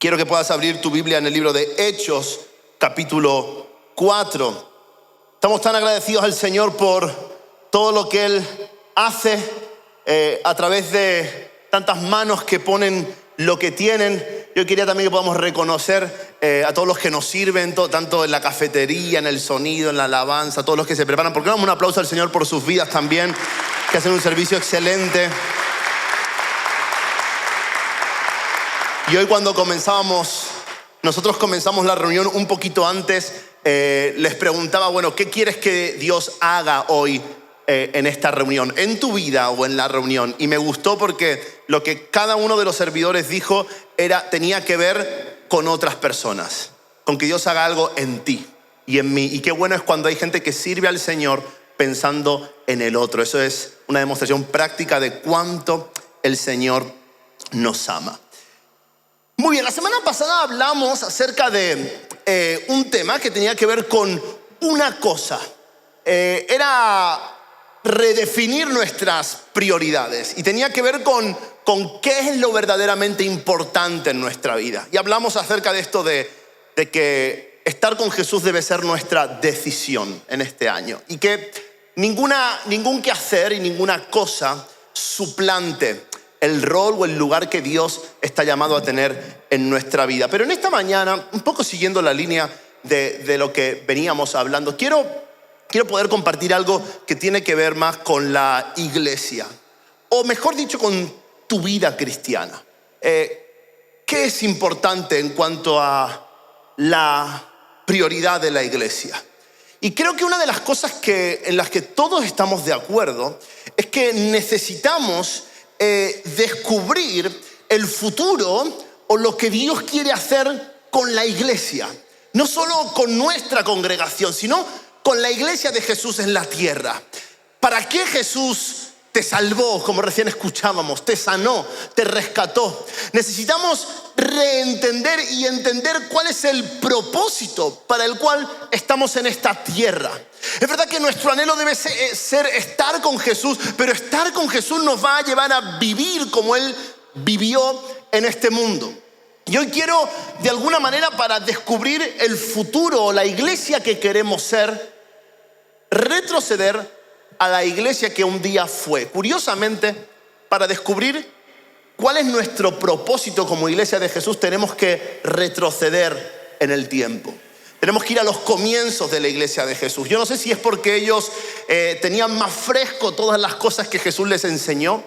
Quiero que puedas abrir tu Biblia en el libro de Hechos, capítulo 4. Estamos tan agradecidos al Señor por todo lo que Él hace a través de tantas manos que ponen lo que tienen. Yo quería también que podamos reconocer a todos los que nos sirven, tanto en la cafetería, en el sonido, en la alabanza, a todos los que se preparan. Porque damos un aplauso al Señor por sus vidas también, que hacen un servicio excelente. Y hoy cuando nosotros comenzamos la reunión un poquito antes, les preguntaba, bueno, ¿qué quieres que Dios haga hoy en esta reunión, en tu vida o en la reunión? Y me gustó porque lo que cada uno de los servidores dijo tenía que ver con otras personas, con que Dios haga algo en ti y en mí. Y qué bueno es cuando hay gente que sirve al Señor pensando en el otro. Eso es una demostración práctica de cuánto el Señor nos ama. Muy bien, la semana pasada hablamos acerca de un tema que tenía que ver con una cosa. Era redefinir nuestras prioridades y tenía que ver con qué es lo verdaderamente importante en nuestra vida. Y hablamos acerca de esto de que estar con Jesús debe ser nuestra decisión en este año y que ningún quehacer y ninguna cosa suplante el rol o el lugar que Dios está llamado a tener en nuestra vida. Pero en esta mañana, un poco siguiendo la línea de lo que veníamos hablando, quiero poder compartir algo que tiene que ver más con la iglesia, o mejor dicho, con tu vida cristiana. ¿Qué es importante en cuanto a la prioridad de la iglesia? Y creo que una de las cosas en las que todos estamos de acuerdo es que necesitamos descubrir el futuro o lo que Dios quiere hacer con la iglesia. No solo con nuestra congregación, sino con la iglesia de Jesús en la tierra. ¿Para qué Jesús te salvó, como recién escuchábamos, te sanó, te rescató? Necesitamos reentender y entender cuál es el propósito para el cual estamos en esta tierra. Es verdad que nuestro anhelo debe ser estar con Jesús, pero estar con Jesús nos va a llevar a vivir como Él vivió en este mundo. Y hoy quiero, de alguna manera, para descubrir el futuro o la iglesia que queremos ser, retroceder a la iglesia que un día fue. Curiosamente, para descubrir cuál es nuestro propósito como iglesia de Jesús, tenemos que retroceder en el tiempo. Tenemos que ir a los comienzos de la iglesia de Jesús. Yo no sé si es porque ellos tenían más fresco todas las cosas que Jesús les enseñó,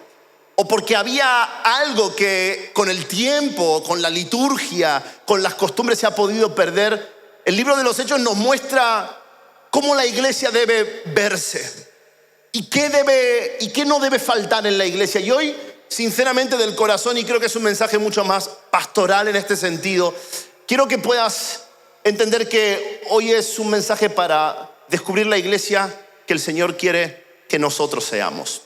o porque había algo que con el tiempo, con la liturgia, con las costumbres se ha podido perder. El libro de los Hechos nos muestra cómo la iglesia debe verse y qué no debe faltar en la iglesia. Y hoy, sinceramente, del corazón, y creo que es un mensaje mucho más pastoral en este sentido, quiero que puedas entender que hoy es un mensaje para descubrir la iglesia que el Señor quiere que nosotros seamos.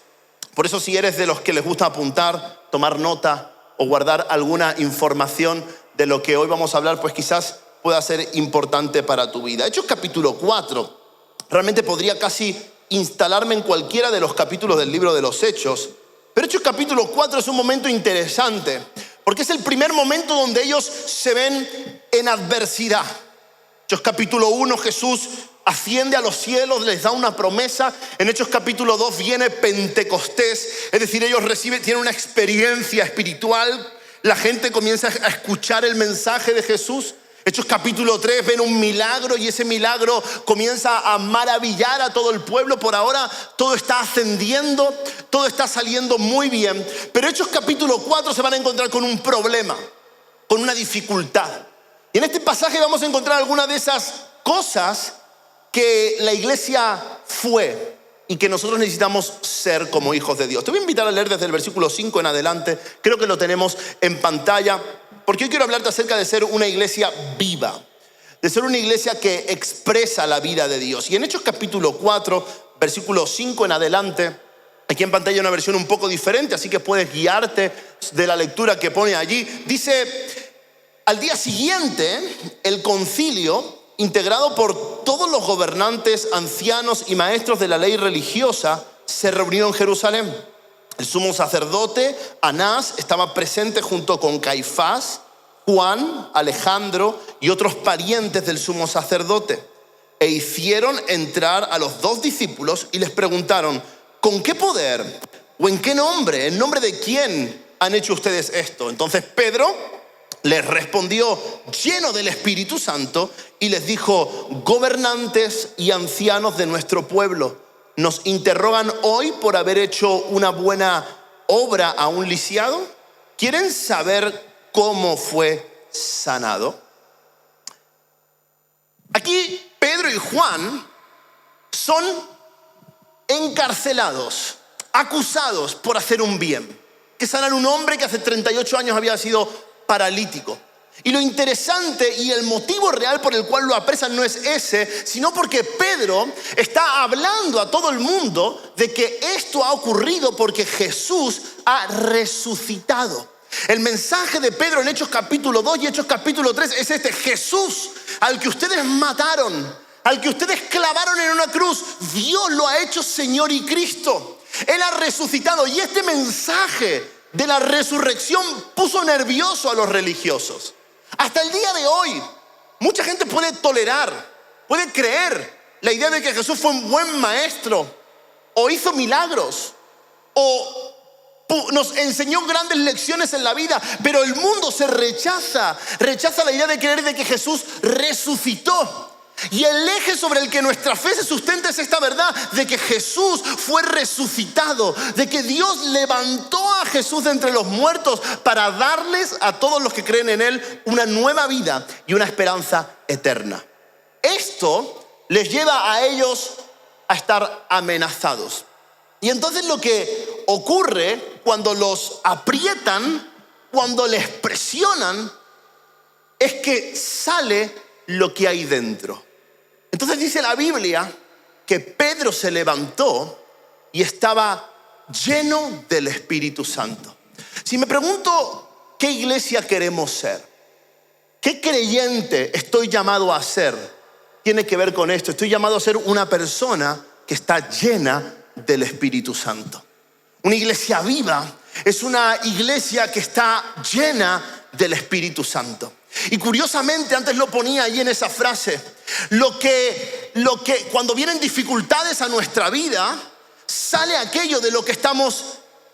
Por eso, si eres de los que les gusta apuntar, tomar nota o guardar alguna información de lo que hoy vamos a hablar, pues quizás pueda ser importante para tu vida. Hechos capítulo 4, realmente podría casi instalarme en cualquiera de los capítulos del libro de los Hechos, pero Hechos capítulo 4 es un momento interesante, porque es el primer momento donde ellos se ven en adversidad. Hechos capítulo 1, Jesús asciende a los cielos, les da una promesa. En Hechos capítulo 2 viene Pentecostés, es decir, ellos tienen una experiencia espiritual. La gente comienza a escuchar el mensaje de Jesús. Hechos capítulo 3 ven un milagro y ese milagro comienza a maravillar a todo el pueblo. Por ahora todo está ascendiendo, todo está saliendo muy bien. Pero Hechos capítulo 4 se van a encontrar con un problema, con una dificultad. Y en este pasaje vamos a encontrar algunas de esas cosas que la iglesia fue y que nosotros necesitamos ser como hijos de Dios. Te voy a invitar a leer desde el versículo 5 en adelante. Creo que lo tenemos en pantalla, porque hoy quiero hablarte acerca de ser una iglesia viva, de ser una iglesia que expresa la vida de Dios. Y en Hechos capítulo 4, versículo 5 en adelante, aquí en pantalla hay una versión un poco diferente, así que puedes guiarte de la lectura que pone allí. Dice: al día siguiente, el concilio, integrado por todos los gobernantes, ancianos y maestros de la ley religiosa, se reunió en Jerusalén. El sumo sacerdote, Anás, estaba presente junto con Caifás, Juan, Alejandro y otros parientes del sumo sacerdote. E hicieron entrar a los 2 discípulos y les preguntaron: ¿con qué poder o en qué nombre, en nombre de quién han hecho ustedes esto? Entonces Pedro les respondió lleno del Espíritu Santo y les dijo: gobernantes y ancianos de nuestro pueblo, ¿nos interrogan hoy por haber hecho una buena obra a un lisiado? ¿Quieren saber cómo fue sanado? Aquí Pedro y Juan son encarcelados, acusados por hacer un bien, que sanan a un hombre que hace 38 años había sido paralítico. Y lo interesante y el motivo real por el cual lo apresan no es ese, sino porque Pedro está hablando a todo el mundo de que esto ha ocurrido porque Jesús ha resucitado. El mensaje de Pedro en Hechos capítulo 2 y Hechos capítulo 3 es este: Jesús, al que ustedes mataron, al que ustedes clavaron en una cruz, Dios lo ha hecho Señor y Cristo. Él ha resucitado, y este mensaje de la resurrección puso nervioso a los religiosos. Hasta el día de hoy, mucha gente puede tolerar, puede creer la idea de que Jesús fue un buen maestro, o hizo milagros, o nos enseñó grandes lecciones en la vida, pero el mundo rechaza la idea de creer de que Jesús resucitó. Y el eje sobre el que nuestra fe se sustenta es esta verdad de que Jesús fue resucitado, de que Dios levantó a Jesús de entre los muertos para darles a todos los que creen en Él una nueva vida y una esperanza eterna. Esto les lleva a ellos a estar amenazados. Y entonces lo que ocurre cuando los aprietan, cuando les presionan, es que sale lo que hay dentro. Entonces dice la Biblia que Pedro se levantó y estaba lleno del Espíritu Santo. Si me pregunto qué iglesia queremos ser, qué creyente estoy llamado a ser, tiene que ver con esto. Estoy llamado a ser una persona que está llena del Espíritu Santo. Una iglesia viva es una iglesia que está llena del Espíritu Santo. Y curiosamente, antes lo ponía ahí en esa frase, lo que cuando vienen dificultades a nuestra vida, sale aquello de lo que estamos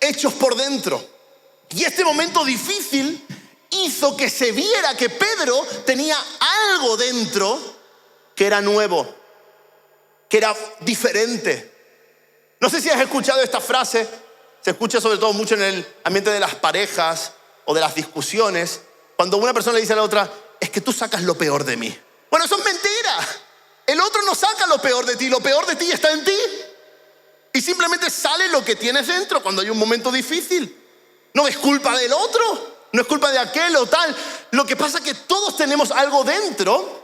hechos por dentro. Y este momento difícil hizo que se viera que Pedro tenía algo dentro que era nuevo, que era diferente. No sé si has escuchado esta frase, se escucha sobre todo mucho en el ambiente de las parejas o de las discusiones, cuando una persona le dice a la otra: es que tú sacas lo peor de mí. Bueno, eso es mentira. El otro no saca lo peor de ti, lo peor de ti está en ti. Y simplemente sale lo que tienes dentro cuando hay un momento difícil. No es culpa del otro, no es culpa de aquel o tal. Lo que pasa es que todos tenemos algo dentro,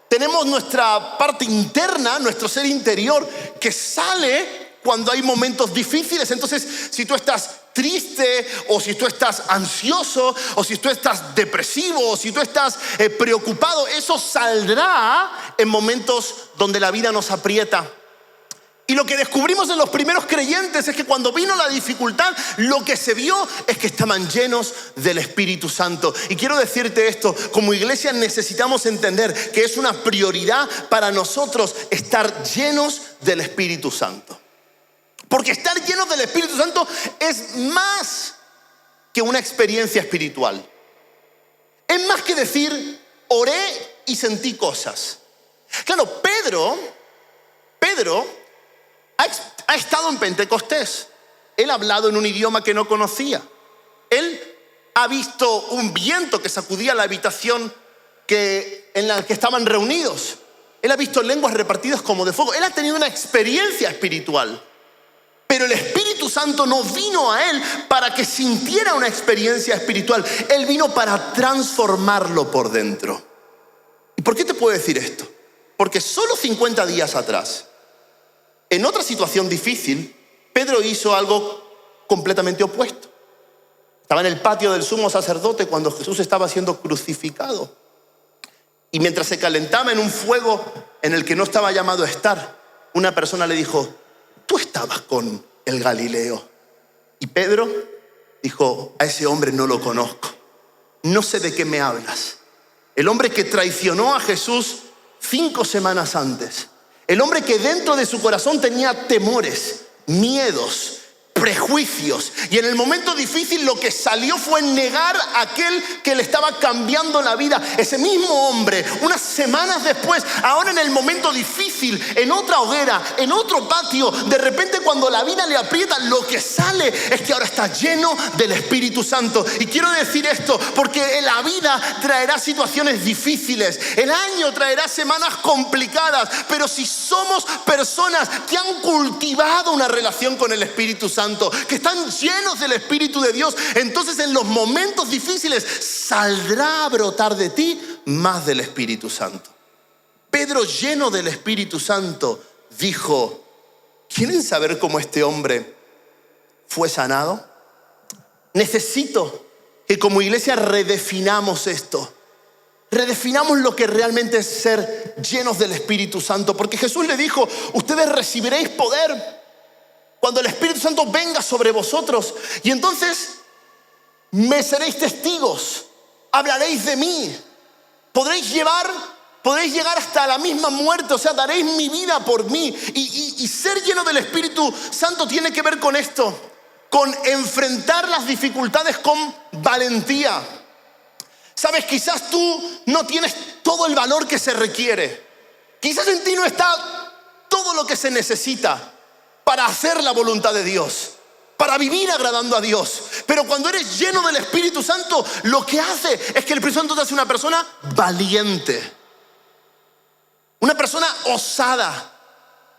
tenemos nuestra parte interna, nuestro ser interior, que sale cuando hay momentos difíciles. Entonces, si tú estás triste, o si tú estás ansioso, o si tú estás depresivo, o si tú estás preocupado, eso saldrá en momentos donde la vida nos aprieta. Y lo que descubrimos en los primeros creyentes es que cuando vino la dificultad, lo que se vio es que estaban llenos del Espíritu Santo. Y quiero decirte esto: como iglesia necesitamos entender que es una prioridad para nosotros estar llenos del Espíritu Santo. Porque estar llenos del Espíritu Santo es más que una experiencia espiritual. Es más que decir: oré y sentí cosas. Claro, Pedro ha estado en Pentecostés. Él ha hablado en un idioma que no conocía. Él ha visto un viento que sacudía la habitación en la que estaban reunidos. Él ha visto lenguas repartidas como de fuego. Él ha tenido una experiencia espiritual. Pero el Espíritu Santo no vino a él para que sintiera una experiencia espiritual. Él vino para transformarlo por dentro. ¿Y por qué te puedo decir esto? Porque solo 50 días atrás, en otra situación difícil, Pedro hizo algo completamente opuesto. Estaba en el patio del sumo sacerdote cuando Jesús estaba siendo crucificado. Y mientras se calentaba en un fuego en el que no estaba llamado a estar, una persona le dijo: tú estabas con el Galileo. Y Pedro dijo: a ese hombre no lo conozco. no sé de qué me hablas. El hombre que traicionó a Jesús 5 semanas antes. El hombre que dentro de su corazón tenía temores, miedos, prejuicios. Y en el momento difícil lo que salió fue negar a aquel que le estaba cambiando la vida. Ese mismo hombre, unas semanas después, ahora en el momento difícil, en otra hoguera, en otro patio, de repente cuando la vida le aprieta, lo que sale es que ahora está lleno del Espíritu Santo. Y quiero decir esto porque la vida traerá situaciones difíciles, el año traerá semanas complicadas, pero si somos personas que han cultivado una relación con el Espíritu Santo, que están llenos del Espíritu de Dios, entonces en los momentos difíciles saldrá a brotar de ti más del Espíritu Santo. Pedro, lleno del Espíritu Santo, dijo: ¿quieren saber cómo este hombre fue sanado? Necesito que como iglesia redefinamos esto. Redefinamos lo que realmente es ser llenos del Espíritu Santo, porque Jesús le dijo: ustedes recibiréis poder cuando el Espíritu Santo venga sobre vosotros, y entonces me seréis testigos, hablaréis de mí, podréis llegar hasta la misma muerte, o sea, daréis mi vida por mí. Y ser lleno del Espíritu Santo tiene que ver con esto, con enfrentar las dificultades con valentía. Sabes, quizás tú no tienes todo el valor que se requiere, quizás en ti no está todo lo que se necesita para hacer la voluntad de Dios, para vivir agradando a Dios. Pero cuando eres lleno del Espíritu Santo, lo que hace es que el Espíritu Santo te hace una persona valiente, una persona osada.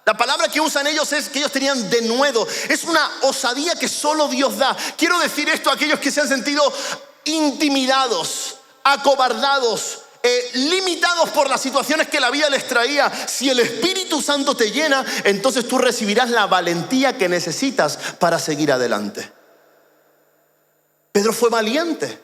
La palabra que usan ellos es que ellos tenían denuedo. Es una osadía que solo Dios da. Quiero decir esto a aquellos que se han sentido intimidados, acobardados, limitados por las situaciones que la vida les traía. Si el Espíritu Santo te llena, entonces tú recibirás la valentía que necesitas para seguir adelante. Pedro fue valiente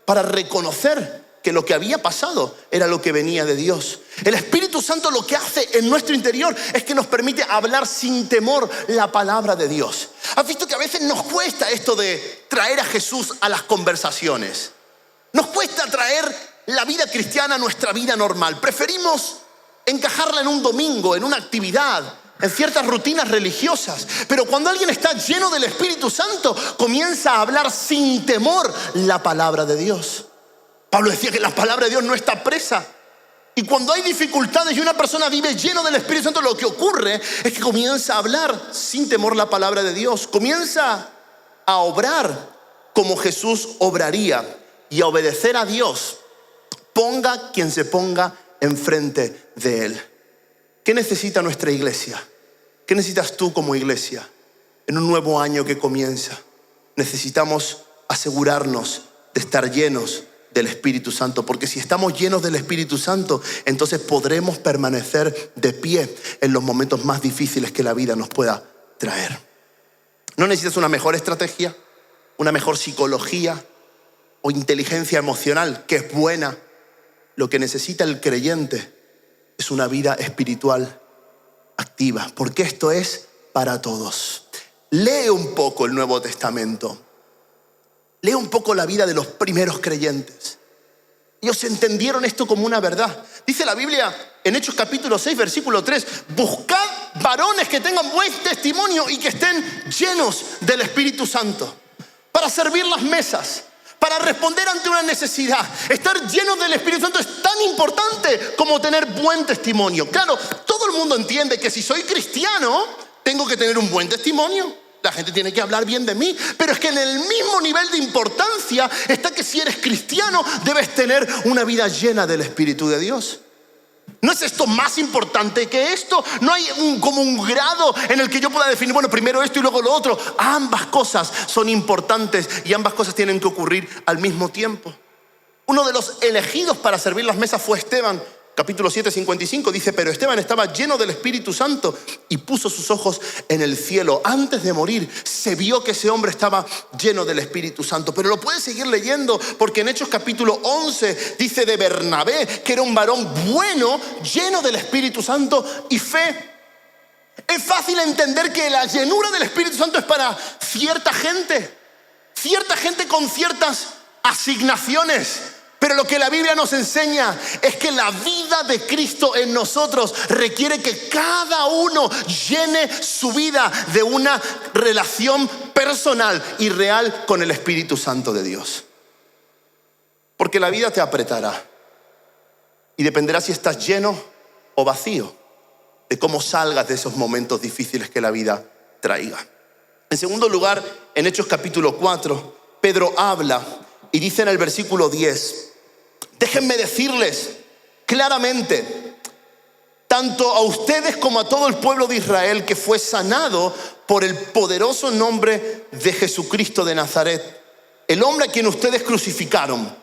para reconocer que lo que había pasado era lo que venía de Dios. El Espíritu Santo lo que hace en nuestro interior es que nos permite hablar sin temor la palabra de Dios. ¿Has visto que a veces nos cuesta esto de traer a Jesús a las conversaciones? Nos cuesta traer la vida cristiana a nuestra vida normal. Preferimos encajarla en un domingo, en una actividad, en ciertas rutinas religiosas. Pero cuando alguien está lleno del Espíritu Santo, comienza a hablar sin temor la palabra de Dios. Pablo decía que la palabra de Dios no está presa. Y cuando hay dificultades y una persona vive lleno del Espíritu Santo, lo que ocurre es que comienza a hablar sin temor la palabra de Dios. Comienza a obrar como Jesús obraría y a obedecer a Dios, ponga quien se ponga enfrente de Él. ¿Qué necesita nuestra iglesia? ¿Qué necesitas tú como iglesia en un nuevo año que comienza? Necesitamos asegurarnos de estar llenos del Espíritu Santo, porque si estamos llenos del Espíritu Santo, entonces podremos permanecer de pie en los momentos más difíciles que la vida nos pueda traer. No necesitas una mejor estrategia, una mejor psicología o inteligencia emocional, que es buena. Lo que necesita el creyente es una vida espiritual activa, porque esto es para todos. Lee un poco el Nuevo Testamento. Lee un poco la vida de los primeros creyentes. Ellos entendieron esto como una verdad. Dice la Biblia en Hechos capítulo 6, versículo 3: buscad varones que tengan buen testimonio y que estén llenos del Espíritu Santo para servir las mesas, para responder ante una necesidad. Estar llenos del Espíritu Santo es tan importante como tener buen testimonio. Claro, todo el mundo entiende que si soy cristiano, tengo que tener un buen testimonio. La gente tiene que hablar bien de mí. Pero es que en el mismo nivel de importancia está que si eres cristiano, debes tener una vida llena del Espíritu de Dios. ¿No es esto más importante que esto? No hay como un grado en el que yo pueda definir, bueno, primero esto y luego lo otro. Ambas cosas son importantes y ambas cosas tienen que ocurrir al mismo tiempo. Uno de los elegidos para servir las mesas fue Esteban. Capítulo 7, 55 dice: pero Esteban estaba lleno del Espíritu Santo y puso sus ojos en el cielo. Antes de morir se vio que ese hombre estaba lleno del Espíritu Santo. Pero lo puedes seguir leyendo, porque en Hechos capítulo 11 dice de Bernabé que era un varón bueno, lleno del Espíritu Santo y fe. Es fácil entender que la llenura del Espíritu Santo es para cierta gente con ciertas asignaciones. Pero lo que la Biblia nos enseña es que la vida de Cristo en nosotros requiere que cada uno llene su vida de una relación personal y real con el Espíritu Santo de Dios. Porque la vida te apretará y dependerá si estás lleno o vacío de cómo salgas de esos momentos difíciles que la vida traiga. En segundo lugar, en Hechos capítulo 4, Pedro habla y dice en el versículo 10, déjenme decirles claramente, tanto a ustedes como a todo el pueblo de Israel, que fue sanado por el poderoso nombre de Jesucristo de Nazaret, el hombre a quien ustedes crucificaron,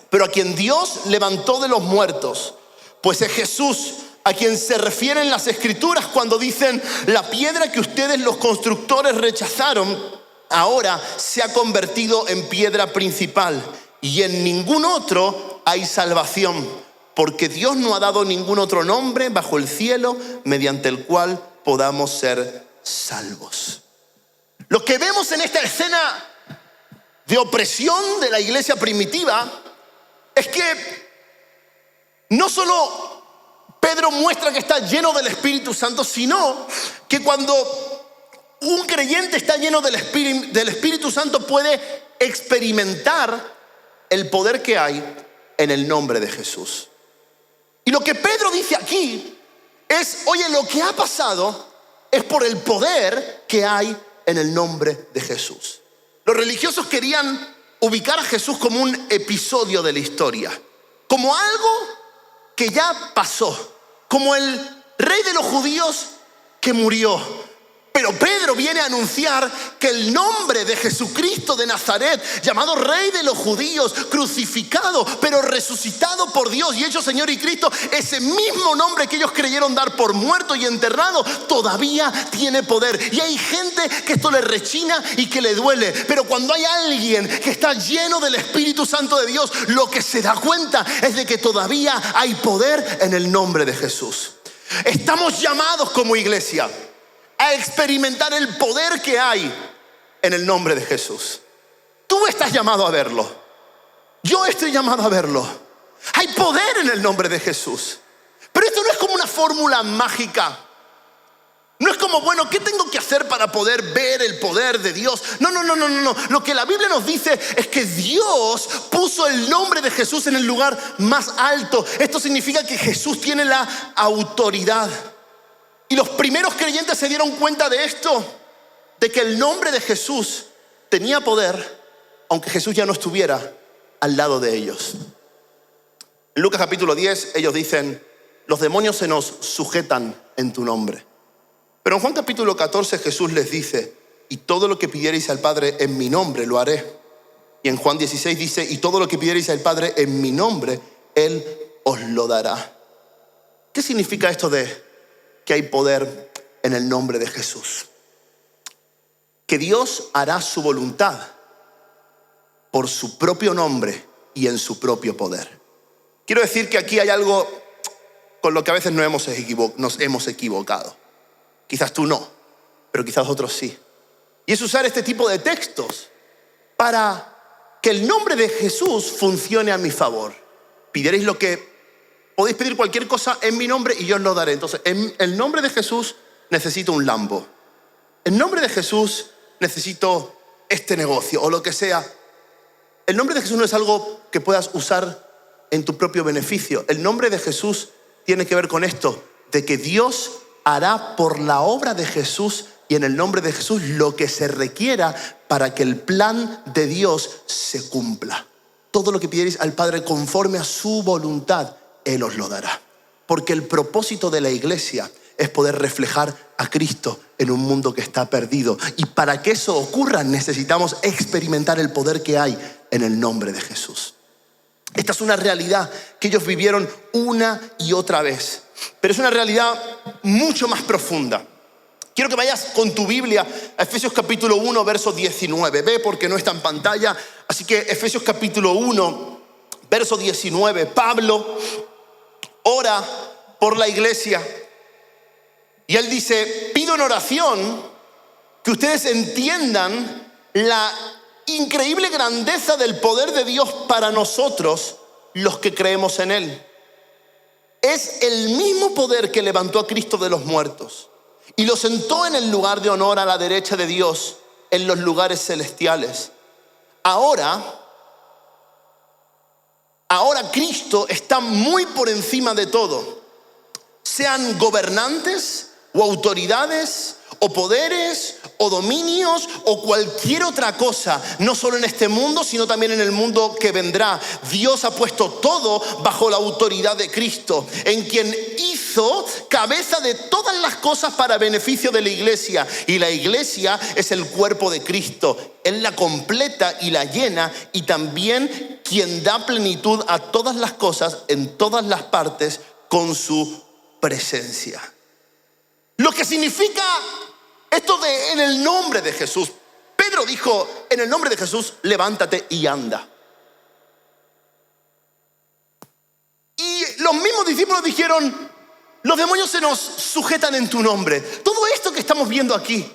pero a quien Dios levantó de los muertos. Pues es Jesús a quien se refieren las Escrituras cuando dicen: la piedra que ustedes los constructores rechazaron, ahora se ha convertido en piedra principal, y en ningún otro hay salvación, porque Dios no ha dado ningún otro nombre bajo el cielo mediante el cual podamos ser salvos. Lo que vemos en esta escena de opresión de la iglesia primitiva es que no solo Pedro muestra que está lleno del Espíritu Santo, sino que cuando un creyente está lleno del Espíritu Santo puede experimentar el poder que hay en el nombre de Jesús. Y lo que Pedro dice aquí es: oye, lo que ha pasado es por el poder que hay en el nombre de Jesús. Los religiosos querían ubicar a Jesús como un episodio de la historia, como algo que ya pasó, como el rey de los judíos que murió. Pero Pedro viene a anunciar que el nombre de Jesucristo de Nazaret, llamado Rey de los Judíos, crucificado, pero resucitado por Dios y hecho Señor y Cristo, ese mismo nombre que ellos creyeron dar por muerto y enterrado, todavía tiene poder. Y hay gente que esto le rechina y que le duele. Pero cuando hay alguien que está lleno del Espíritu Santo de Dios, lo que se da cuenta es de que todavía hay poder en el nombre de Jesús. Estamos llamados como iglesia a experimentar el poder que hay en el nombre de Jesús. Tú estás llamado a verlo. Yo estoy llamado a verlo. Hay poder en el nombre de Jesús. Pero esto no es como una fórmula mágica. No es como, bueno, ¿qué tengo que hacer para poder ver el poder de Dios? No. Lo que la Biblia nos dice es que Dios puso el nombre de Jesús en el lugar más alto. Esto significa que Jesús tiene la autoridad. Y los primeros creyentes se dieron cuenta de esto, de que el nombre de Jesús tenía poder, aunque Jesús ya no estuviera al lado de ellos. En Lucas capítulo 10, ellos dicen: los demonios se nos sujetan en tu nombre. Pero en Juan capítulo 14, Jesús les dice: y todo lo que pidierais al Padre en mi nombre lo haré. Y en Juan 16 dice: y todo lo que pidierais al Padre en mi nombre, Él os lo dará. ¿Qué significa esto de que hay poder en el nombre de Jesús? Que Dios hará su voluntad por su propio nombre y en su propio poder. Quiero decir que aquí hay algo con lo que a veces nos hemos equivocado. Quizás tú no, pero quizás otros sí. Y es usar este tipo de textos para que el nombre de Jesús funcione a mi favor. Pidierais lo que podéis pedir, cualquier cosa en mi nombre y yo os lo daré. Entonces, en el nombre de Jesús necesito un Lambo. En nombre de Jesús necesito este negocio o lo que sea. El nombre de Jesús no es algo que puedas usar en tu propio beneficio. El nombre de Jesús tiene que ver con esto, de que Dios hará por la obra de Jesús y en el nombre de Jesús lo que se requiera para que el plan de Dios se cumpla. Todo lo que pidierais al Padre conforme a su voluntad, Él os lo dará. Porque el propósito de la iglesia es poder reflejar a Cristo en un mundo que está perdido. Y para que eso ocurra necesitamos experimentar el poder que hay en el nombre de Jesús. Esta es una realidad que ellos vivieron una y otra vez. Pero es una realidad mucho más profunda. Quiero que vayas con tu Biblia a Efesios capítulo 1, verso 19. Ve porque no está en pantalla. Así que Efesios capítulo 1, verso 19. Pablo ora por la iglesia y él dice: pido en oración que ustedes entiendan la increíble grandeza del poder de Dios para nosotros, los que creemos en Él. Es el mismo poder que levantó a Cristo de los muertos y lo sentó en el lugar de honor a la derecha de Dios en los lugares celestiales. Ahora Cristo está muy por encima de todo. Sean gobernantes o autoridades o poderes o dominios o cualquier otra cosa, no solo en este mundo, sino también en el mundo que vendrá. Dios ha puesto todo bajo la autoridad de Cristo, en quien hizo cabeza de todas las cosas para beneficio de la iglesia. Y la iglesia es el cuerpo de Cristo. Él la completa y la llena, y también quien da plenitud a todas las cosas en todas las partes con su presencia. Lo que significa esto de en el nombre de Jesús. Pedro dijo, en el nombre de Jesús, levántate y anda. Y los mismos discípulos dijeron, los demonios se nos sujetan en tu nombre. Todo esto que estamos viendo aquí,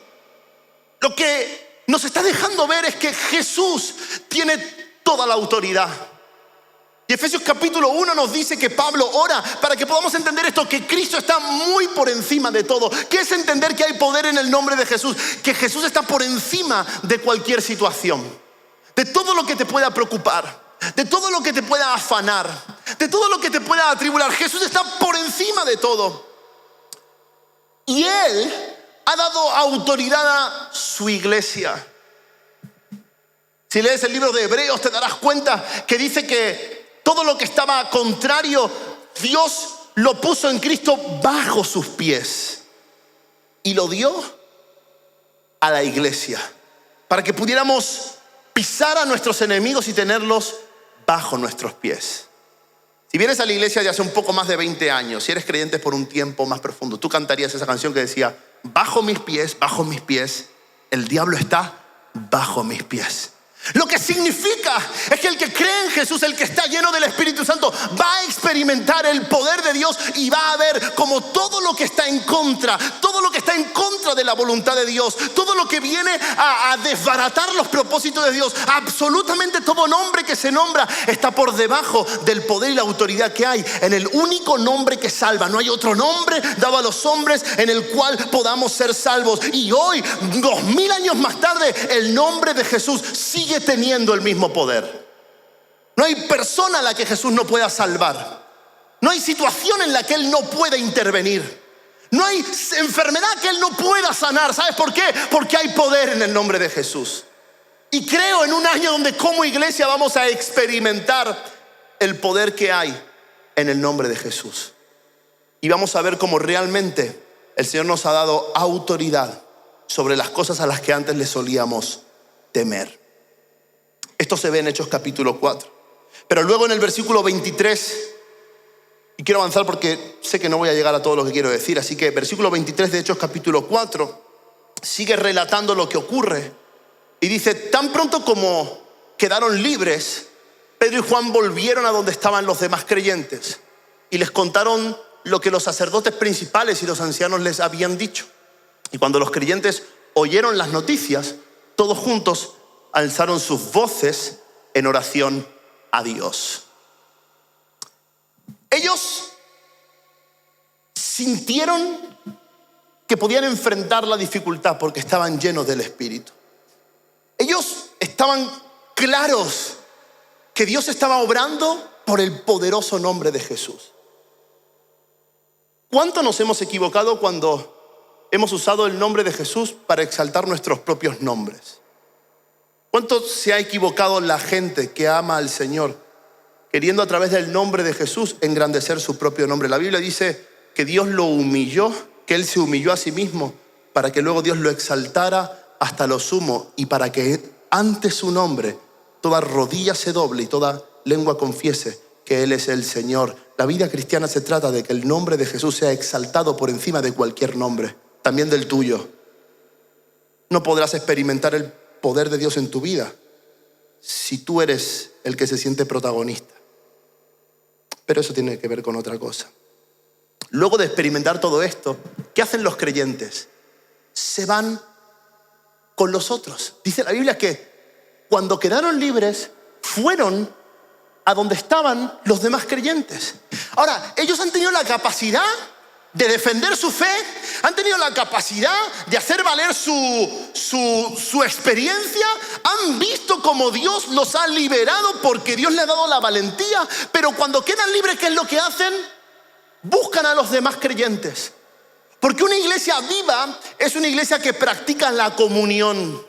lo que nos está dejando ver es que Jesús tiene toda la autoridad. Y Efesios capítulo 1 nos dice que Pablo ora para que podamos entender esto, que Cristo está muy por encima de todo. ¿Qué es entender que hay poder en el nombre de Jesús? Que Jesús está por encima de cualquier situación, de todo lo que te pueda preocupar, de todo lo que te pueda afanar, de todo lo que te pueda atribular. Jesús está por encima de todo. Y Él ha dado autoridad a su iglesia. Si lees el libro de Hebreos te darás cuenta que dice que todo lo que estaba contrario, Dios lo puso en Cristo bajo sus pies y lo dio a la iglesia para que pudiéramos pisar a nuestros enemigos y tenerlos bajo nuestros pies. Si vienes a la iglesia de hace un poco más de 20 años, si eres creyente por un tiempo más profundo, tú cantarías esa canción que decía, bajo mis pies, el diablo está bajo mis pies. Lo que significa es que el que cree en Jesús, el que está lleno del Espíritu Santo, va a experimentar el poder de Dios y va a ver como todo lo que está en contra, todo lo que está en contra de la voluntad de Dios, todo lo que viene a desbaratar los propósitos de Dios, absolutamente todo nombre que se nombra está por debajo del poder y la autoridad que hay en el único nombre que salva. No hay otro nombre dado a los hombres en el cual podamos ser salvos. Y hoy, 2000 años más tarde, el nombre de Jesús sigue teniendo el mismo poder. No hay persona a la que Jesús no pueda salvar. No hay situación en la que Él no pueda intervenir. No hay enfermedad que Él no pueda sanar. ¿Sabes por qué? Porque hay poder en el nombre de Jesús. Y creo en un año donde como iglesia vamos a experimentar el poder que hay en el nombre de Jesús. Y vamos a ver cómo realmente el Señor nos ha dado autoridad sobre las cosas a las que antes le solíamos temer. Esto se ve en Hechos capítulo 4. Pero luego en el versículo 23, y quiero avanzar porque sé que no voy a llegar a todo lo que quiero decir, así que versículo 23 de Hechos capítulo 4 sigue relatando lo que ocurre y dice, tan pronto como quedaron libres, Pedro y Juan volvieron a donde estaban los demás creyentes y les contaron lo que los sacerdotes principales y los ancianos les habían dicho. Y cuando los creyentes oyeron las noticias, todos juntos alzaron sus voces en oración a Dios. Ellos sintieron que podían enfrentar la dificultad porque estaban llenos del Espíritu. Ellos estaban claros que Dios estaba obrando por el poderoso nombre de Jesús. ¿Cuánto nos hemos equivocado cuando hemos usado el nombre de Jesús para exaltar nuestros propios nombres? ¿Cuánto se ha equivocado la gente que ama al Señor, queriendo a través del nombre de Jesús engrandecer su propio nombre? La Biblia dice que Dios lo humilló, que Él se humilló a sí mismo, para que luego Dios lo exaltara hasta lo sumo y para que ante su nombre toda rodilla se doble y toda lengua confiese que Él es el Señor. La vida cristiana se trata de que el nombre de Jesús sea exaltado por encima de cualquier nombre, también del tuyo. No podrás experimentar el poder de Dios en tu vida si tú eres el que se siente protagonista. Pero eso tiene que ver con otra cosa. Luego de experimentar todo esto, ¿qué hacen los creyentes? Se van con los otros. Dice la Biblia que cuando quedaron libres, fueron a donde estaban los demás creyentes. Ahora, ellos han tenido la capacidad de defender su fe, han tenido la capacidad de hacer valer su experiencia, han visto cómo Dios los ha liberado porque Dios le ha dado la valentía, pero cuando quedan libres, ¿qué es lo que hacen? Buscan a los demás creyentes. Porque una iglesia viva es una iglesia que practica la comunión.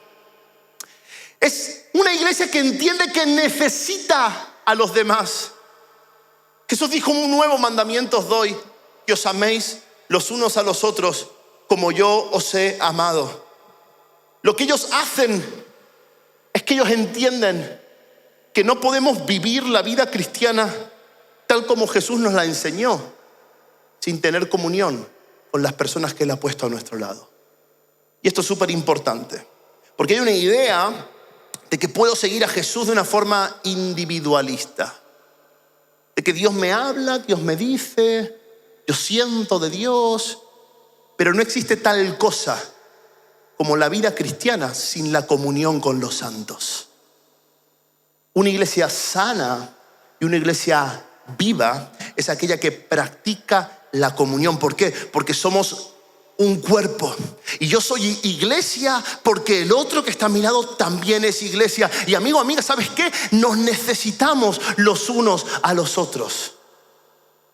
Es una iglesia que entiende que necesita a los demás. Jesús dijo: un nuevo mandamiento os doy, que os améis los unos a los otros como yo os he amado. Lo que ellos hacen es que ellos entienden que no podemos vivir la vida cristiana tal como Jesús nos la enseñó, sin tener comunión con las personas que Él ha puesto a nuestro lado. Y esto es súper importante, porque hay una idea de que puedo seguir a Jesús de una forma individualista, de que Dios me habla, Dios me dice, yo siento de Dios, pero no existe tal cosa como la vida cristiana sin la comunión con los santos. Una iglesia sana y una iglesia viva es aquella que practica la comunión. ¿Por qué? Porque somos un cuerpo. Y yo soy iglesia porque el otro que está a mi lado también es iglesia. Y amigo, amiga, ¿sabes qué? Nos necesitamos los unos a los otros.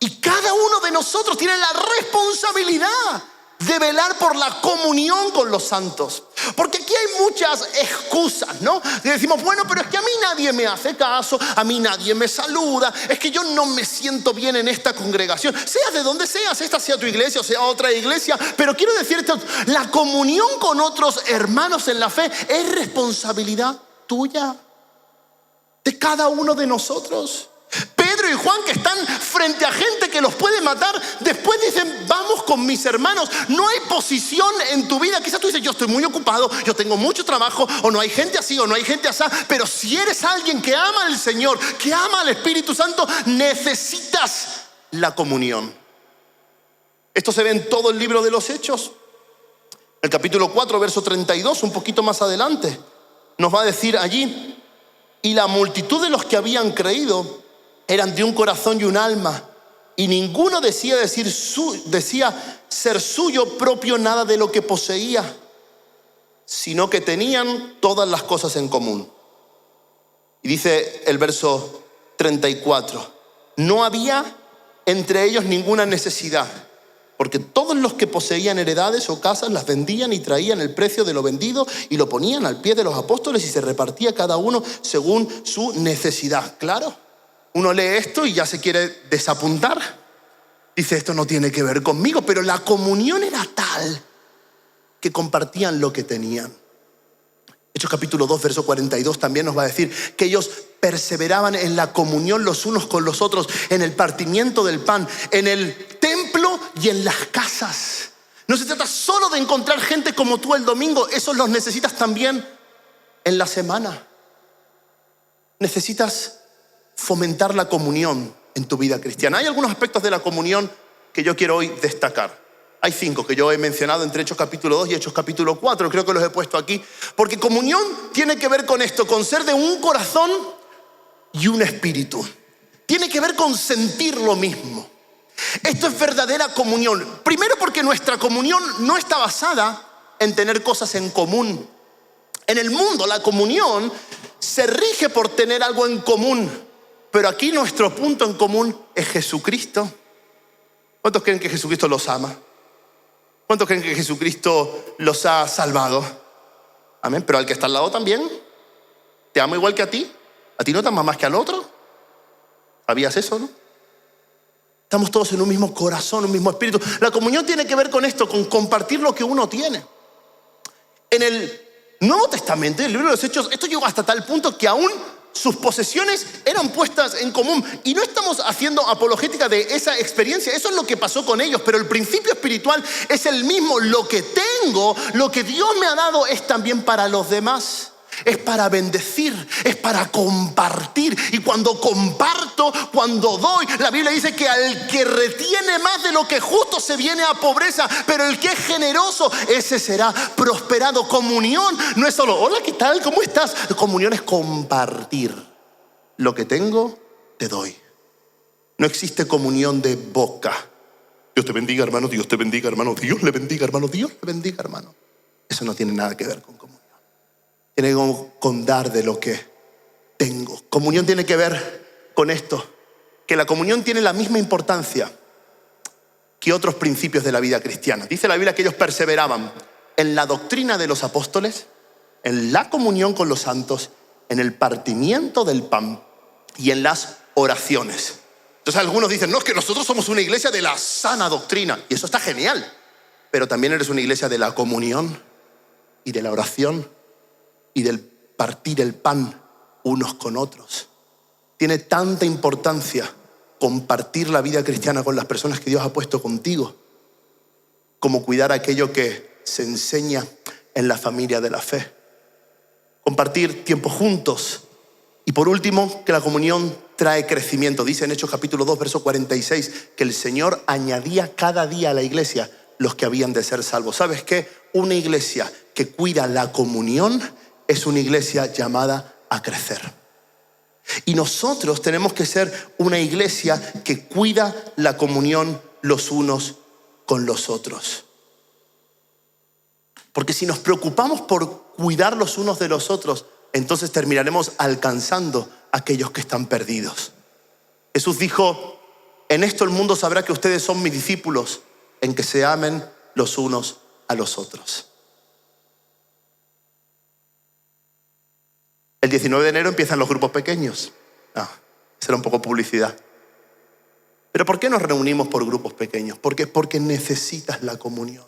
Y cada uno de nosotros tiene la responsabilidad de velar por la comunión con los santos. Porque aquí hay muchas excusas, ¿no? Y decimos, bueno, pero es que a mí nadie me hace caso, a mí nadie me saluda, es que yo no me siento bien en esta congregación. Seas de donde seas, esta sea tu iglesia o sea otra iglesia, pero quiero decirte, la comunión con otros hermanos en la fe es responsabilidad tuya, de cada uno de nosotros. Pedro y Juan, que están frente a gente que los puede matar, después dicen, vamos con mis hermanos. No hay posición en tu vida. Quizás tú dices, yo estoy muy ocupado, yo tengo mucho trabajo, o no hay gente así, o no hay gente así. Pero si eres alguien que ama al Señor, que ama al Espíritu Santo, necesitas la comunión. Esto se ve en todo el libro de los Hechos. El capítulo 4, verso 32, un poquito más adelante, nos va a decir allí: y la multitud de los que habían creído eran de un corazón y un alma, y ninguno decía ser suyo propio nada de lo que poseía, sino que tenían todas las cosas en común. Y dice el verso 34, no había entre ellos ninguna necesidad, porque todos los que poseían heredades o casas las vendían y traían el precio de lo vendido y lo ponían al pie de los apóstoles, y se repartía cada uno según su necesidad. Claro, uno lee esto y ya se quiere desapuntar. Dice, esto no tiene que ver conmigo, pero la comunión era tal que compartían lo que tenían. Hechos capítulo 2, verso 42 también nos va a decir que ellos perseveraban en la comunión los unos con los otros, en el partimiento del pan, en el templo y en las casas. No se trata solo de encontrar gente como tú el domingo, esos los necesitas también en la semana. Necesitas fomentar la comunión en tu vida cristiana. Hay algunos aspectos de la comunión que yo quiero hoy destacar. Hay 5 que yo he mencionado entre Hechos capítulo 2 y Hechos capítulo 4. Creo que los he puesto aquí. Porque comunión tiene que ver con esto, con ser de un corazón y un espíritu. Tiene que ver con sentir lo mismo. Esto es verdadera comunión. Primero porque nuestra comunión no está basada en tener cosas en común. En el mundo la comunión se rige por tener algo en común. Pero aquí nuestro punto en común es Jesucristo. ¿Cuántos creen que Jesucristo los ama? ¿Cuántos creen que Jesucristo los ha salvado? Amén. Pero al que está al lado también. ¿Te ama igual que a ti? ¿A ti no te ama más que al otro? ¿Sabías eso, no? Estamos todos en un mismo corazón, un mismo espíritu. La comunión tiene que ver con esto, con compartir lo que uno tiene. En el Nuevo Testamento, en el libro de los Hechos, esto llegó hasta tal punto que aún sus posesiones eran puestas en común. Y no estamos haciendo apologética de esa experiencia, eso es lo que pasó con ellos, pero el principio espiritual es el mismo. Lo que tengo, lo que Dios me ha dado es también para los demás. es para bendecir, es para compartir. Y cuando comparto, cuando doy, la Biblia dice que al que retiene más de lo que justo se viene a pobreza, pero el que es generoso, ese será prosperado. Comunión no es solo, hola, ¿qué tal? ¿Cómo estás? Comunión es compartir. Lo que tengo, te doy. No existe comunión de boca. Dios te bendiga, hermano, Dios te bendiga, hermano, Dios le bendiga, hermano, Dios le bendiga, hermano. Eso no tiene nada que ver con comunión. Tiene que ver con dar de lo que tengo. Comunión tiene que ver con esto, que la comunión tiene la misma importancia que otros principios de la vida cristiana. Dice la Biblia que ellos perseveraban en la doctrina de los apóstoles, en la comunión con los santos, en el partimiento del pan y en las oraciones. Entonces algunos dicen, no, es que nosotros somos una iglesia de la sana doctrina. Y eso está genial. Pero también eres una iglesia de la comunión y de la oración y del partir el pan unos con otros. Tiene tanta importancia compartir la vida cristiana con las personas que Dios ha puesto contigo, como cuidar aquello que se enseña en la familia de la fe. Compartir tiempo juntos. Y por último, que la comunión trae crecimiento. Dice en Hechos capítulo 2, verso 46, que el Señor añadía cada día a la iglesia los que habían de ser salvos. ¿Sabes qué? Una iglesia que cuida la comunión es una iglesia llamada a crecer. Y nosotros tenemos que ser una iglesia que cuida la comunión los unos con los otros. Porque si nos preocupamos por cuidar los unos de los otros, entonces terminaremos alcanzando a aquellos que están perdidos. Jesús dijo, en esto el mundo sabrá que ustedes son mis discípulos, en que se amen los unos a los otros. El 19 de enero empiezan los grupos pequeños. Será un poco publicidad. Pero ¿por qué nos reunimos por grupos pequeños? Porque necesitas la comunión.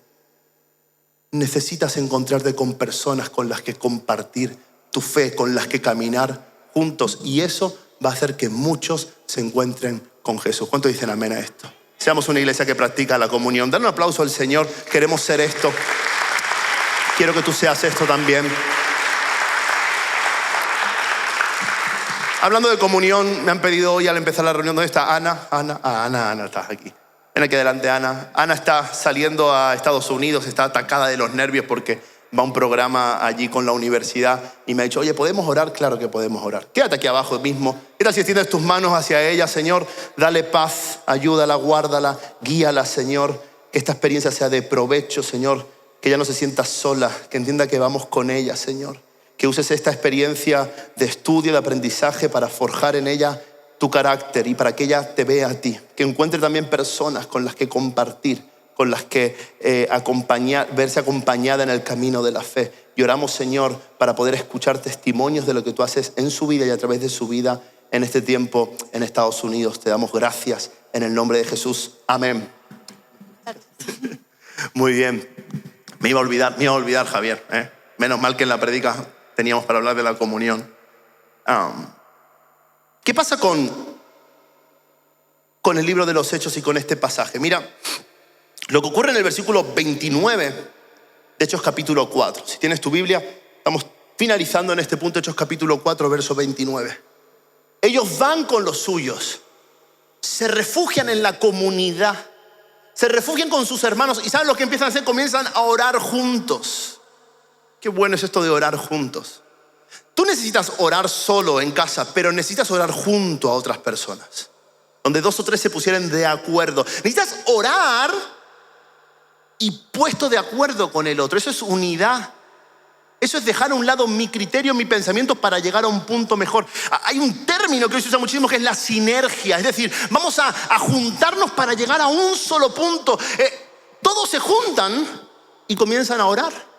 Necesitas encontrarte con personas con las que compartir tu fe, con las que caminar juntos. Y eso va a hacer que muchos se encuentren con Jesús. ¿Cuántos dicen amén a esto? Seamos una iglesia que practica la comunión. Dale un aplauso al Señor. Queremos ser esto. Quiero que tú seas esto también. Hablando de comunión, me han pedido hoy al empezar la reunión, ¿dónde está Ana? Ana, estás aquí. Ven aquí adelante, Ana. Ana está saliendo a Estados Unidos, está atacada de los nervios porque va a un programa allí con la universidad y me ha dicho, oye, ¿podemos orar? Claro que podemos orar. Quédate aquí abajo mismo. ¿Qué tal si extiendes tus manos hacia ella, Señor? Dale paz, ayúdala, guárdala, guíala, Señor. Que esta experiencia sea de provecho, Señor. Que ella no se sienta sola, que entienda que vamos con ella, Señor. Que uses esta experiencia de estudio, de aprendizaje para forjar en ella tu carácter y para que ella te vea a ti. Que encuentre también personas con las que compartir, con las que verse acompañada en el camino de la fe. Y oramos, Señor, para poder escuchar testimonios de lo que tú haces en su vida y a través de su vida en este tiempo en Estados Unidos. Te damos gracias en el nombre de Jesús. Amén. Muy bien. Me iba a olvidar, Javier. Menos mal que en la predica teníamos para hablar de la comunión. ¿Qué pasa con el libro de los Hechos y con este pasaje? Mira, lo que ocurre en el versículo 29 de Hechos capítulo 4. Si tienes tu Biblia, estamos finalizando en este punto Hechos capítulo 4, verso 29. Ellos van con los suyos, se refugian en la comunidad, se refugian con sus hermanos y ¿saben lo que empiezan a hacer? Comienzan a orar juntos. Qué bueno es esto de orar juntos. Tú necesitas orar solo en casa, pero necesitas orar junto a otras personas. Donde 2 o 3 se pusieran de acuerdo. Necesitas orar y puesto de acuerdo con el otro. Eso es unidad. Eso es dejar a un lado mi criterio, mi pensamiento para llegar a un punto mejor. Hay un término que hoy se usa muchísimo que es la sinergia. Es decir, vamos a juntarnos para llegar a un solo punto. Todos se juntan y comienzan a orar.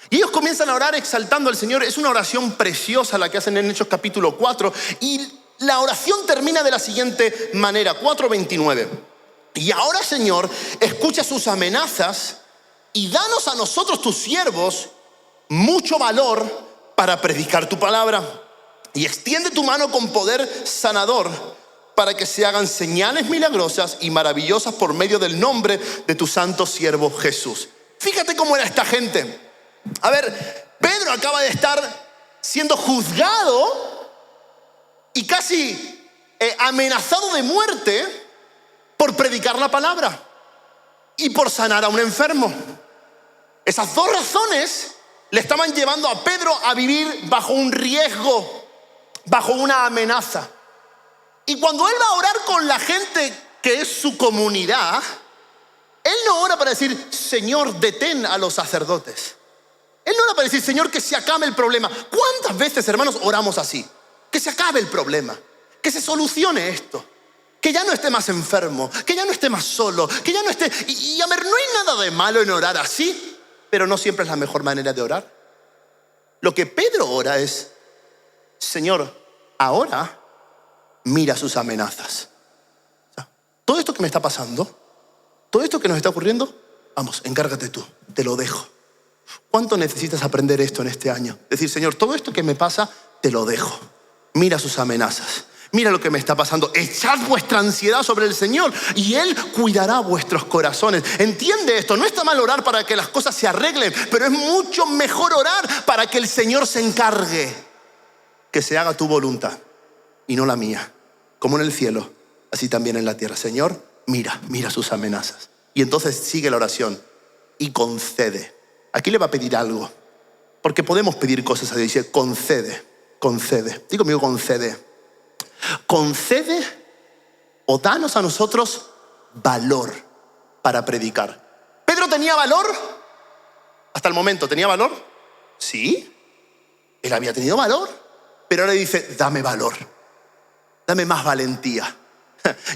Y ellos comienzan a orar exaltando al Señor. Es una oración preciosa la que hacen en Hechos capítulo 4. Y la oración termina de la siguiente manera, 4:29. Y ahora, Señor, escucha sus amenazas y danos a nosotros, tus siervos, mucho valor para predicar tu palabra. Y extiende tu mano con poder sanador para que se hagan señales milagrosas y maravillosas por medio del nombre de tu santo siervo Jesús. Fíjate cómo era esta gente. A ver, Pedro acaba de estar siendo juzgado y casi amenazado de muerte por predicar la palabra y por sanar a un enfermo. Esas dos razones le estaban llevando a Pedro a vivir bajo un riesgo, bajo una amenaza. Y cuando él va a orar con la gente que es su comunidad, él no ora para decir, Señor, detén a los sacerdotes. Él no ora para decir, Señor, que se acabe el problema. ¿Cuántas veces, hermanos, oramos así? Que se acabe el problema, que se solucione esto, que ya no esté más enfermo, que ya no esté más solo, que ya no esté... Y a ver, no hay nada de malo en orar así, pero no siempre es la mejor manera de orar. Lo que Pedro ora es, Señor, ahora mira sus amenazas. O sea, todo esto que me está pasando, todo esto que nos está ocurriendo, vamos, encárgate tú, te lo dejo. ¿Cuánto necesitas aprender esto en este año? Decir, Señor, todo esto que me pasa, te lo dejo. Mira sus amenazas. Mira lo que me está pasando. Echad vuestra ansiedad sobre el Señor y Él cuidará vuestros corazones. Entiende esto. No está mal orar para que las cosas se arreglen, pero es mucho mejor orar para que el Señor se encargue. Que se haga tu voluntad y no la mía. Como en el cielo, así también en la tierra. Señor, mira sus amenazas. Y entonces sigue la oración y concede. Aquí le va a pedir algo, porque podemos pedir cosas a Dios. Dice, concede. Digo conmigo, concede. Concede o danos a nosotros valor para predicar. ¿Pedro tenía valor? Hasta el momento, ¿tenía valor? Sí, él había tenido valor, pero ahora dice, dame valor, dame más valentía.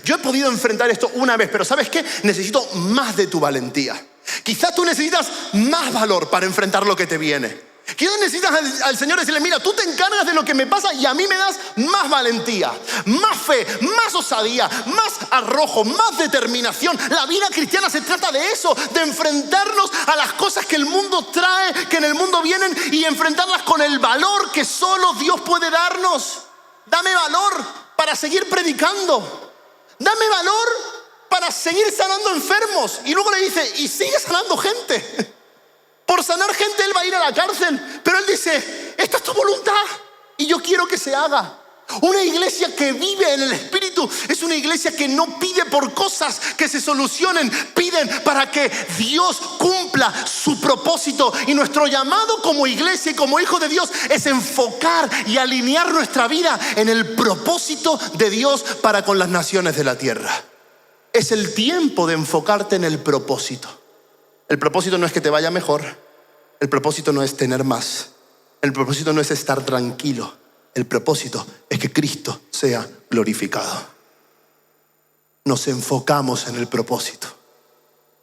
Yo he podido enfrentar esto una vez, pero ¿sabes qué? Necesito más de tu valentía. Quizás tú necesitas más valor para enfrentar lo que te viene. Quizás necesitas al Señor decirle, mira, tú te encargas de lo que me pasa y a mí me das más valentía, más fe, más osadía, más arrojo, más determinación. La vida cristiana se trata de eso, de enfrentarnos a las cosas que el mundo trae, que en el mundo vienen, y enfrentarlas con el valor que solo Dios puede darnos. Dame valor para seguir predicando. Dame valor para seguir sanando enfermos. Y luego le dice, y sigue sanando gente. Por sanar gente él va a ir a la cárcel, pero él dice, esta es tu voluntad y yo quiero que se haga. Una iglesia que vive en el Espíritu es una iglesia que no pide por cosas que se solucionen, piden para que Dios cumpla su propósito. Y nuestro llamado como iglesia y como hijo de Dios es enfocar y alinear nuestra vida en el propósito de Dios para con las naciones de la tierra. Es el tiempo de enfocarte en el propósito. El propósito no es que te vaya mejor. El propósito no es tener más. El propósito no es estar tranquilo. El propósito es que Cristo sea glorificado. Nos enfocamos en el propósito.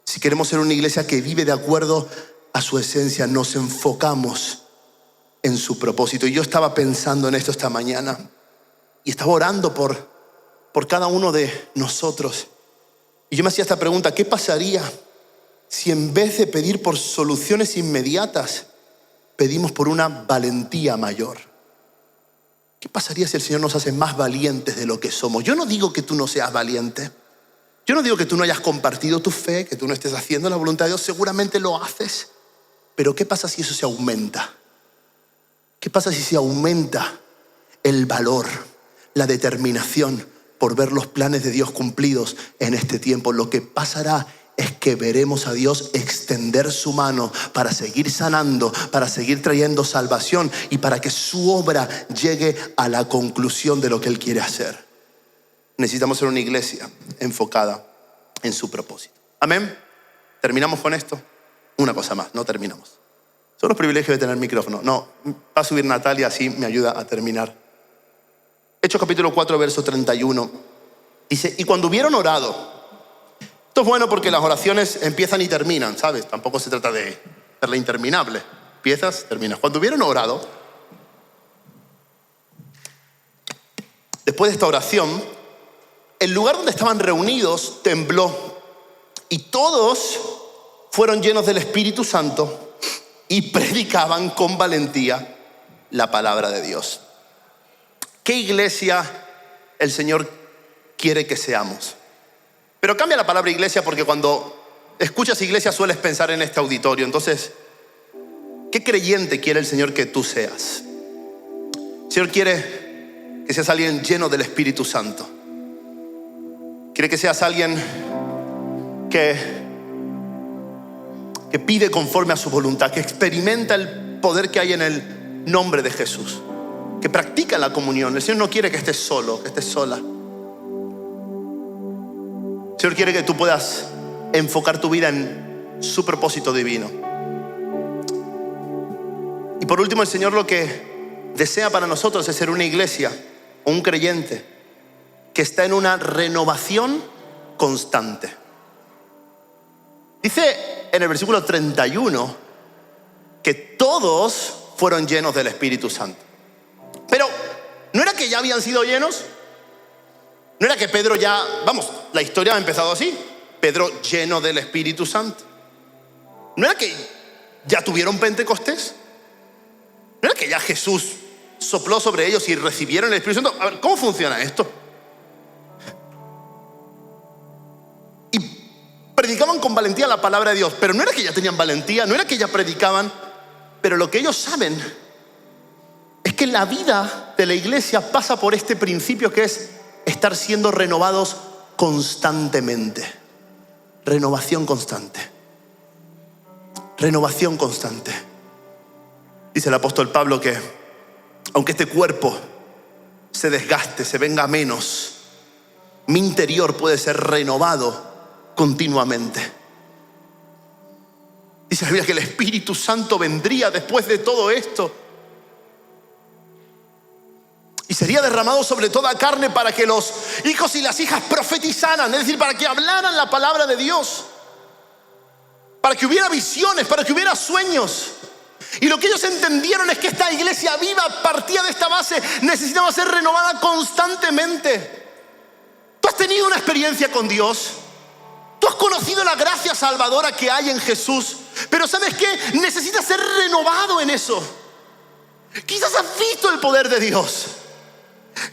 Si queremos ser una iglesia que vive de acuerdo a su esencia, nos enfocamos en su propósito. Y yo estaba pensando en esto esta mañana y estaba orando por cada uno de nosotros. Y yo me hacía esta pregunta, ¿qué pasaría si en vez de pedir por soluciones inmediatas, pedimos por una valentía mayor? ¿Qué pasaría si el Señor nos hace más valientes de lo que somos? Yo no digo que tú no seas valiente. Yo no digo que tú no hayas compartido tu fe, que tú no estés haciendo la voluntad de Dios. Seguramente lo haces. Pero ¿qué pasa si eso se aumenta? ¿Qué pasa si se aumenta el valor, la determinación por ver los planes de Dios cumplidos en este tiempo? Lo que pasará es que veremos a Dios extender su mano para seguir sanando, para seguir trayendo salvación y para que su obra llegue a la conclusión de lo que Él quiere hacer. Necesitamos ser una iglesia enfocada en su propósito. Amén. ¿Terminamos con esto? Una cosa más, no terminamos. Son los privilegios de tener micrófono. No, va a subir Natalia, así me ayuda a terminar. Hechos capítulo 4, verso 31. Dice, y cuando hubieron orado... Esto es bueno porque las oraciones empiezan y terminan, ¿sabes? Tampoco se trata de hacerla interminable. Empiezas, terminas. Cuando hubieron orado, después de esta oración, el lugar donde estaban reunidos tembló y todos fueron llenos del Espíritu Santo y predicaban con valentía la palabra de Dios. ¿Qué iglesia el Señor quiere que seamos? Pero cambia la palabra iglesia porque cuando escuchas iglesia sueles pensar en este auditorio. Entonces, ¿qué creyente quiere el Señor que tú seas? El Señor quiere que seas alguien lleno del Espíritu Santo. Quiere que seas alguien que pide conforme a su voluntad, que experimenta el poder que hay en el nombre de Jesús, que practica la comunión. El Señor no quiere que estés solo, que estés sola. El Señor quiere que tú puedas enfocar tu vida en su propósito divino. Y por último, el Señor lo que desea para nosotros es ser una iglesia o un creyente que está en una renovación constante. Dice en el versículo 31 que todos fueron llenos del Espíritu Santo. Pero ¿no era que ya habían sido llenos? ¿No era que Pedro ya, la historia ha empezado así? Pedro lleno del Espíritu Santo. ¿No era que ya tuvieron Pentecostés? ¿No era que ya Jesús sopló sobre ellos y recibieron el Espíritu Santo? A ver, ¿cómo funciona esto? Y predicaban con valentía la palabra de Dios, pero no era que ya tenían valentía, no era que ya predicaban, pero lo que ellos saben es que la vida de la iglesia pasa por este principio que es estar siendo renovados constantemente. Renovación constante. Renovación constante. Dice el apóstol Pablo que aunque este cuerpo se desgaste, se venga a menos, mi interior puede ser renovado continuamente. Dice la Biblia que el Espíritu Santo vendría después de todo esto y sería derramado sobre toda carne para que los hijos y las hijas profetizaran, es decir, para que hablaran la palabra de Dios, para que hubiera visiones, para que hubiera sueños. Y lo que ellos entendieron es que esta iglesia viva partía de esta base, necesitaba ser renovada constantemente. ¿Tú has tenido una experiencia con Dios? ¿Tú has conocido la gracia salvadora que hay en Jesús? Pero ¿sabes qué? Necesitas ser renovado en eso. Quizás has visto el poder de Dios.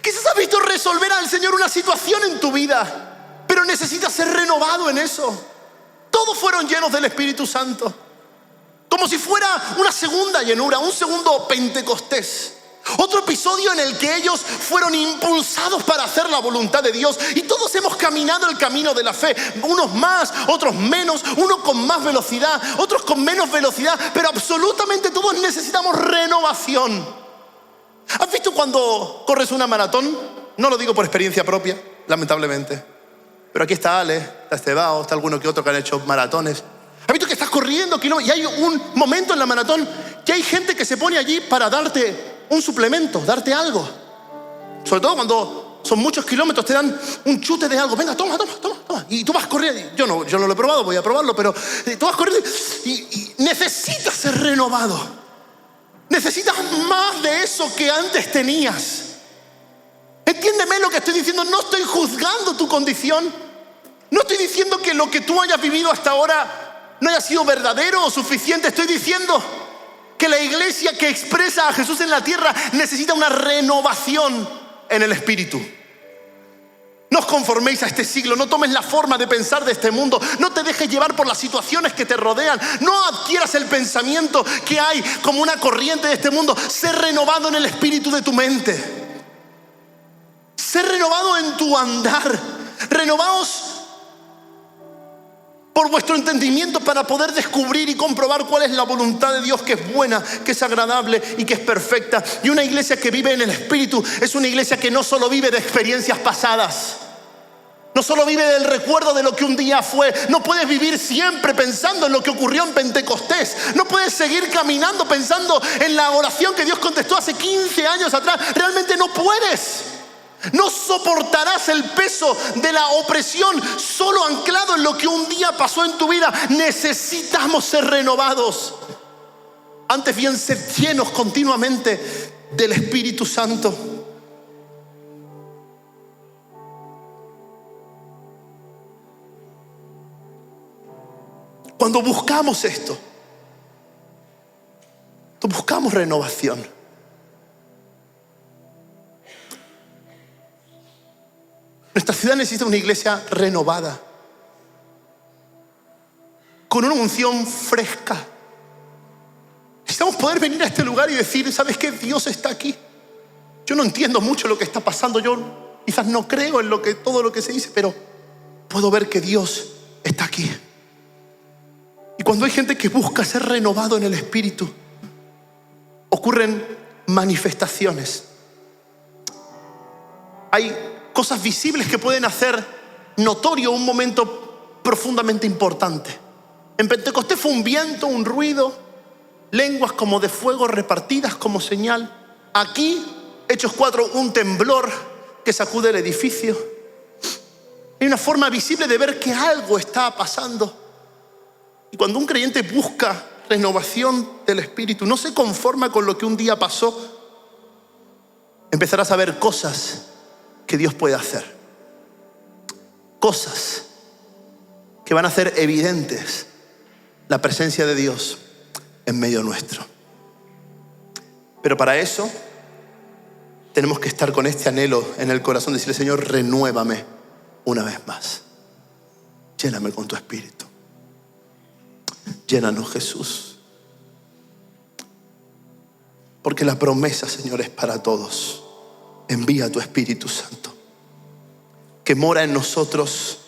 Quizás has visto resolver al Señor una situación en tu vida, pero necesitas ser renovado en eso. Todos fueron llenos del Espíritu Santo, como si fuera una segunda llenura, un segundo Pentecostés. Otro episodio en el que ellos fueron impulsados para hacer la voluntad de Dios. Y todos hemos caminado el camino de la fe. Unos más, otros menos. Unos con más velocidad, otros con menos velocidad. Pero absolutamente todos necesitamos renovación. ¿Has visto cuando corres una maratón? No lo digo por experiencia propia, lamentablemente. Pero aquí está Ale, está Estebao, está alguno que otro que han hecho maratones. ¿Has visto que estás corriendo y hay un momento en la maratón que hay gente que se pone allí para darte un suplemento, darte algo? Sobre todo cuando son muchos kilómetros, te dan un chute de algo. Venga, toma. Y tú vas corriendo. Yo no lo he probado, voy a probarlo, pero tú vas corriendo y necesitas ser renovado. Necesitas más de eso que antes tenías. Entiéndeme lo que estoy diciendo. No estoy juzgando tu condición. No estoy diciendo que lo que tú hayas vivido hasta ahora no haya sido verdadero o suficiente. Estoy diciendo que la iglesia que expresa a Jesús en la tierra necesita una renovación en el espíritu. No os conforméis a este siglo, no tomes la forma de pensar de este mundo, no te dejes llevar por las situaciones que te rodean, no adquieras el pensamiento que hay como una corriente de este mundo. Sé renovado en el espíritu de tu mente. Sé renovado en tu andar. Renovaos por vuestro entendimiento para poder descubrir y comprobar cuál es la voluntad de Dios, que es buena, que es agradable y que es perfecta. Y una iglesia que vive en el Espíritu es una iglesia que no solo vive de experiencias pasadas, no solo vive del recuerdo de lo que un día fue. No puedes vivir siempre pensando en lo que ocurrió en Pentecostés. No puedes seguir caminando pensando en la oración que Dios contestó hace 15 años atrás. Realmente no puedes. No soportarás el peso de la opresión solo anclado en lo que un día pasó en tu vida. Necesitamos ser renovados. Antes bien, ser llenos continuamente del Espíritu Santo. Cuando buscamos esto, buscamos renovación. Nuestra ciudad necesita una iglesia renovada, con una unción fresca. Necesitamos poder venir a este lugar y decir: ¿sabes qué? Dios está aquí. Yo no entiendo mucho lo que está pasando. Yo quizás no creo en todo lo que se dice, pero puedo ver que Dios está aquí. Y cuando hay gente que busca ser renovado en el espíritu, ocurren manifestaciones. Hay cosas visibles que pueden hacer notorio un momento profundamente importante. En Pentecostés fue un viento, un ruido, lenguas como de fuego repartidas como señal. Aquí, Hechos 4, un temblor que sacude el edificio. Hay una forma visible de ver que algo está pasando. Y cuando un creyente busca renovación del espíritu, no se conforma con lo que un día pasó, empezarás a ver cosas que Dios puede hacer. Cosas que van a hacer evidentes la presencia de Dios en medio nuestro. Pero para eso tenemos que estar con este anhelo en el corazón, decirle: Señor, renuévame una vez más. Lléname con tu espíritu. Llénanos, Jesús. Porque la promesa, Señor, es para todos. Envía tu Espíritu Santo, que mora en nosotros,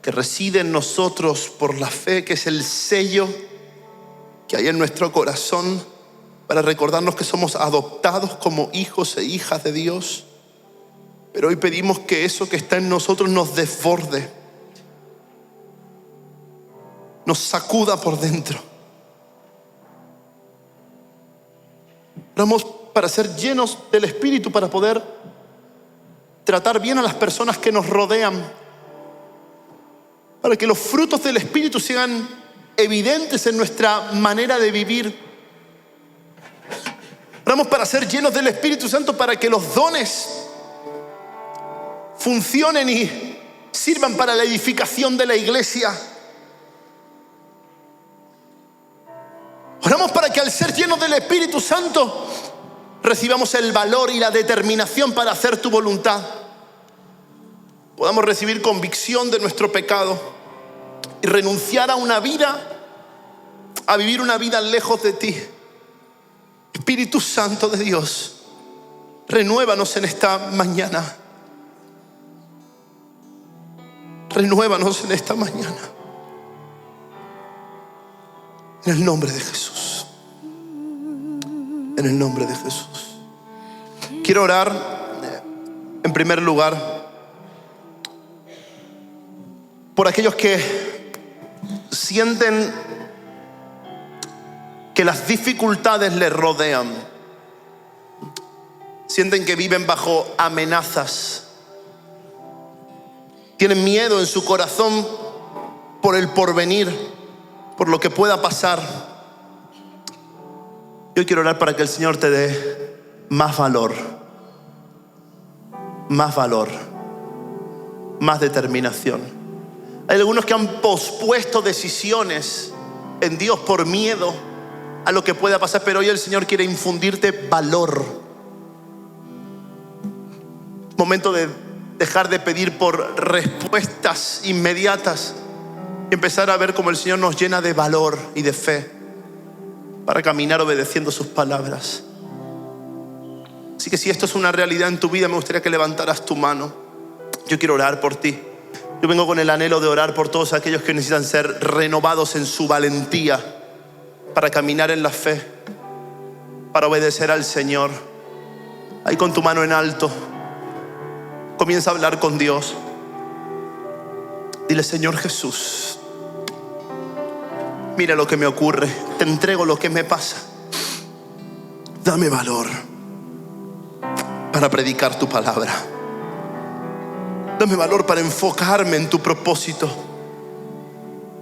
que reside en nosotros por la fe, que es el sello que hay en nuestro corazón para recordarnos que somos adoptados como hijos e hijas de Dios. Pero hoy pedimos que eso que está en nosotros nos desborde, nos sacuda por dentro. Oramos para ser llenos del Espíritu, para poder tratar bien a las personas que nos rodean, para que los frutos del Espíritu sean evidentes en nuestra manera de vivir. Oramos para ser llenos del Espíritu Santo, para que los dones funcionen y sirvan para la edificación de la iglesia. Oramos para que al ser llenos del Espíritu Santo recibamos el valor y la determinación para hacer tu voluntad. Podamos recibir convicción de nuestro pecado y renunciar a vivir una vida lejos de ti. Espíritu Santo de Dios, renuévanos en esta mañana. Renuévanos en esta mañana. En el nombre de Jesús. En el nombre de Jesús. Quiero orar en primer lugar por aquellos que sienten que las dificultades les rodean. Sienten que viven bajo amenazas. Tienen miedo en su corazón por el porvenir, por lo que pueda pasar. Yo quiero orar para que el Señor te dé más valor, más determinación. Hay algunos que han pospuesto decisiones en Dios por miedo a lo que pueda pasar, pero hoy el Señor quiere infundirte valor. Momento de dejar de pedir por respuestas inmediatas y empezar a ver cómo el Señor nos llena de valor y de fe para caminar obedeciendo sus palabras. Así que si esto es una realidad en tu vida, me gustaría que levantaras tu mano. Yo quiero orar por ti. Yo vengo con el anhelo de orar por todos aquellos que necesitan ser renovados en su valentía para caminar en la fe, para obedecer al Señor. Ahí con tu mano en alto, comienza a hablar con Dios. Dile: Señor Jesús, mira lo que me ocurre, te entrego lo que me pasa. Dame valor para predicar tu palabra. Dame valor para enfocarme en tu propósito,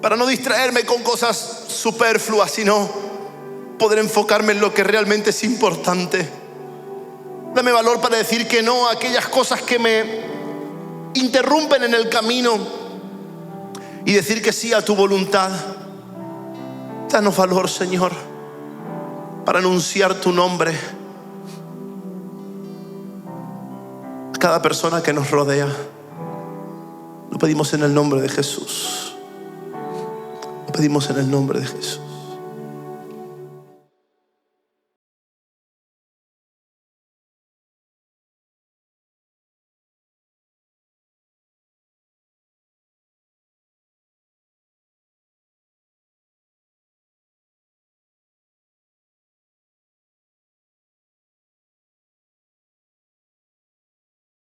para no distraerme con cosas superfluas, sino poder enfocarme en lo que realmente es importante. Dame valor para decir que no a aquellas cosas que me interrumpen en el camino y decir que sí a tu voluntad. Danos valor, Señor, para anunciar tu nombre a cada persona que nos rodea. Lo pedimos en el nombre de Jesús. Lo pedimos en el nombre de Jesús.